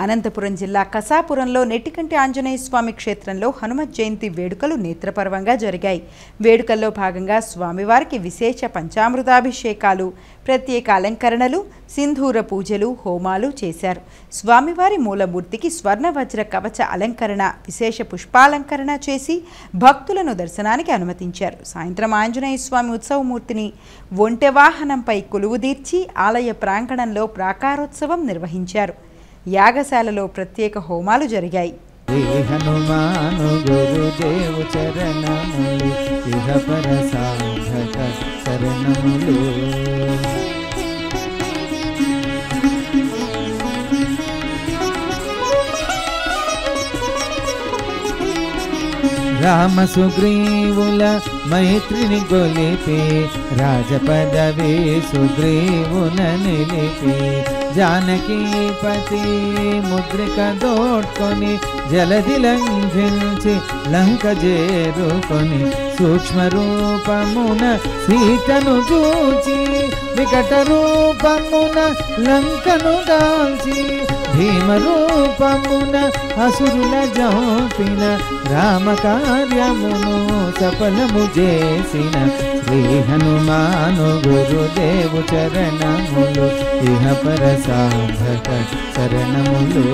అనంతపురం జిల్లా కసాపురంలో నెట్టికంటి ఆంజనేయ స్వామి క్షేత్రంలో హనుమత్ జయంతి వేడుకలు నేత్రపర్వంగా జరిగాయి. వేడుకల్లో భాగంగా స్వామివారికి విశేష పంచామృతాభిషేకాలు, ప్రత్యేక అలంకరణలు, సింధూర పూజలు, హోమాలు చేశారు. స్వామివారి మూలమూర్తికి స్వర్ణ వజ్ర కవచ అలంకరణ, విశేష పుష్పాలంకరణ చేసి భక్తులను దర్శనానికి అనుమతించారు. సాయంత్రం ఆంజనేయ స్వామి ఉత్సవమూర్తిని ఒంటె వాహనంపై కొలువుదీర్చి ఆలయ ప్రాంగణంలో ప్రాకారోత్సవం నిర్వహించారు. యాగశాలలో ప్రత్యేక హోమాలు జరిగాయి. హనుమాను గురుదేవు చరణములు ఇహపర సాధక శరణములు. రామ సుగ్రీవుల మైత్రిని గొలిపి రాజపదవి సుగ్రీవున నిలిపి జానకీపతి ముద్రిక దోడ్కొని జలధి లంఘించి లంక చేరుకొని సూక్ష్మ రూపమున సీతను చూచి వికట రూపమున లంకను దాల్చి భీమ రూపమున అసురుల జోపిన రామ కార్యమును సఫలము చేసిన శ్రీ హనుమాను గురుదేవు చరణములు ఇహపర సాధక శరణములు.